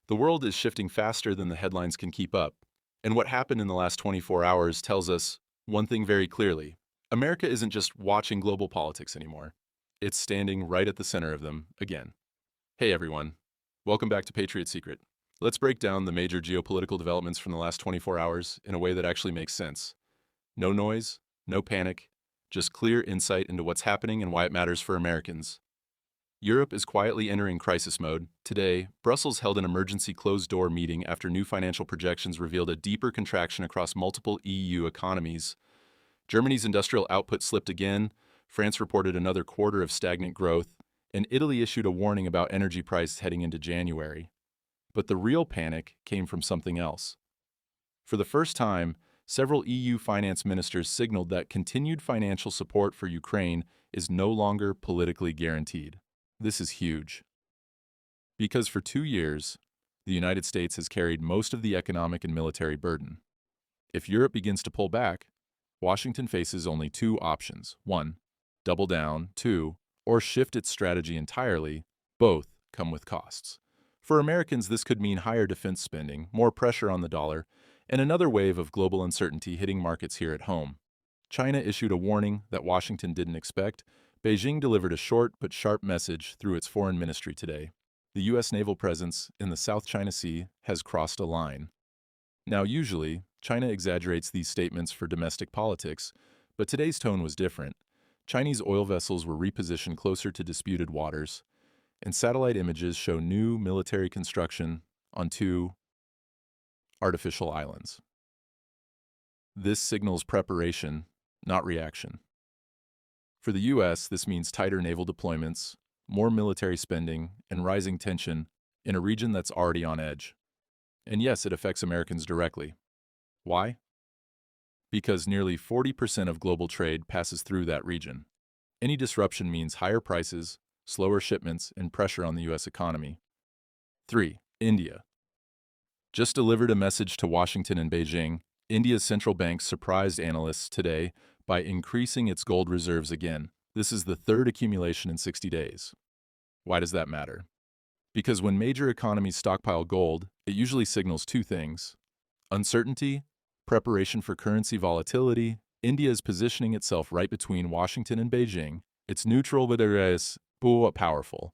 The world is shifting faster than the headlines can keep up. And what happened in the last 24 hours tells us one thing very clearly. America isn't just watching global politics anymore. It's standing right at the center of them again. Hey everyone, welcome back to Patriot Secret. Let's break down the major geopolitical developments from the last 24 hours in a way that actually makes sense. No noise, no panic, just clear insight into what's happening and why it matters for Americans. Europe is quietly entering crisis mode. Today, Brussels held an emergency closed-door meeting after new financial projections revealed a deeper contraction across multiple EU economies. Germany's industrial output slipped again, France reported another quarter of stagnant growth, and Italy issued a warning about energy prices heading into January. But the real panic came from something else. For the first time, several EU finance ministers signaled that continued financial support for Ukraine is no longer politically guaranteed. This is huge. Because for 2 years, the United States has carried most of the economic and military burden. If Europe begins to pull back, Washington faces only two options. 1, double down. 2, or shift its strategy entirely. Both come with costs. For Americans, this could mean higher defense spending, more pressure on the dollar, and another wave of global uncertainty hitting markets here at home. China issued a warning that Washington didn't expect. Beijing delivered a short but sharp message through its foreign ministry today. The U.S. naval presence in the South China Sea has crossed a line. Now, usually, China exaggerates these statements for domestic politics, but today's tone was different. Chinese oil vessels were repositioned closer to disputed waters, and satellite images show new military construction on 2 artificial islands. This signals preparation, not reaction. For the U.S., this means tighter naval deployments, more military spending, and rising tension in a region that's already on edge. And yes, it affects Americans directly. Why? Because nearly 40% of global trade passes through that region. Any disruption means higher prices, slower shipments, and pressure on the U.S. economy. 3. India. Just delivered a message to Washington and Beijing. India's central bank surprised analysts today by increasing its gold reserves again. This is the third accumulation in 60 days. Why does that matter? Because when major economies stockpile gold, it usually signals two things: uncertainty, preparation for currency volatility. India is positioning itself right between Washington and Beijing. It's neutral but it is powerful.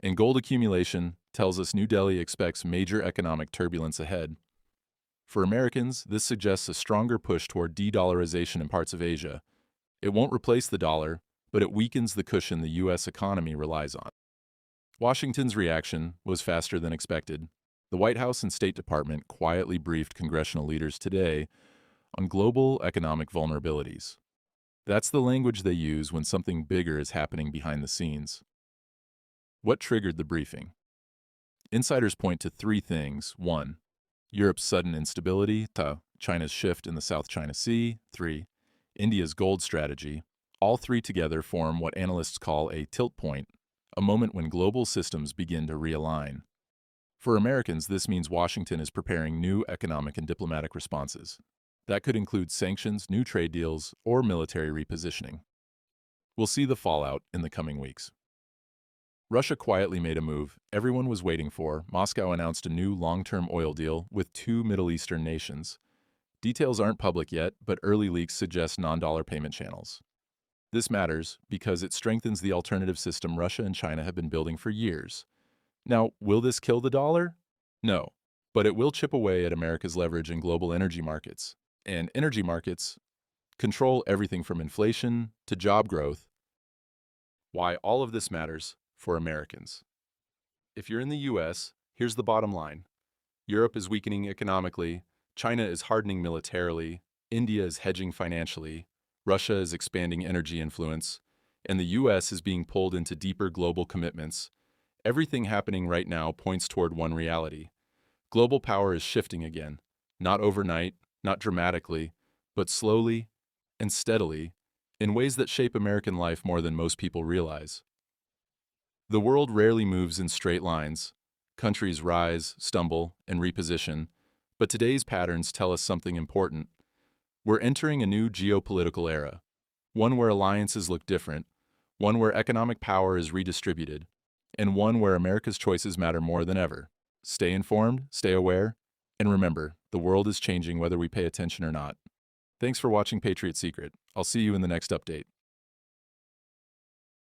And gold accumulation tells us New Delhi expects major economic turbulence ahead. For Americans, this suggests a stronger push toward de-dollarization in parts of Asia. It won't replace the dollar, but it weakens the cushion the U.S. economy relies on. Washington's reaction was faster than expected. The White House and State Department quietly briefed congressional leaders today on global economic vulnerabilities. That's the language they use when something bigger is happening behind the scenes. What triggered the briefing? Insiders point to 3 things. 1. Europe's sudden instability. 2. China's shift in the South China Sea. 3. India's gold strategy. All 3 together form what analysts call a tilt point, a moment when global systems begin to realign. For Americans, this means Washington is preparing new economic and diplomatic responses. That could include sanctions, new trade deals, or military repositioning. We'll see the fallout in the coming weeks. Russia quietly made a move everyone was waiting for. Moscow announced a new long-term oil deal with 2 Middle Eastern nations. Details aren't public yet, but early leaks suggest non-dollar payment channels. This matters because it strengthens the alternative system Russia and China have been building for years. Now, will this kill the dollar? No, but it will chip away at America's leverage in global energy markets. And energy markets control everything from inflation to job growth. Why all of this matters for Americans. If you're in the U.S., here's the bottom line. Europe is weakening economically, China is hardening militarily, India is hedging financially, Russia is expanding energy influence, and the U.S. is being pulled into deeper global commitments. Everything happening right now points toward one reality. Global power is shifting again, not overnight, not dramatically, but slowly and steadily, in ways that shape American life more than most people realize. The world rarely moves in straight lines. Countries rise, stumble, and reposition, but today's patterns tell us something important. We're entering a new geopolitical era, one where alliances look different, one where economic power is redistributed, and one where America's choices matter more than ever. Stay informed, stay aware, and remember, the world is changing whether we pay attention or not. Thanks for watching Patriot Secret. I'll see you in the next update.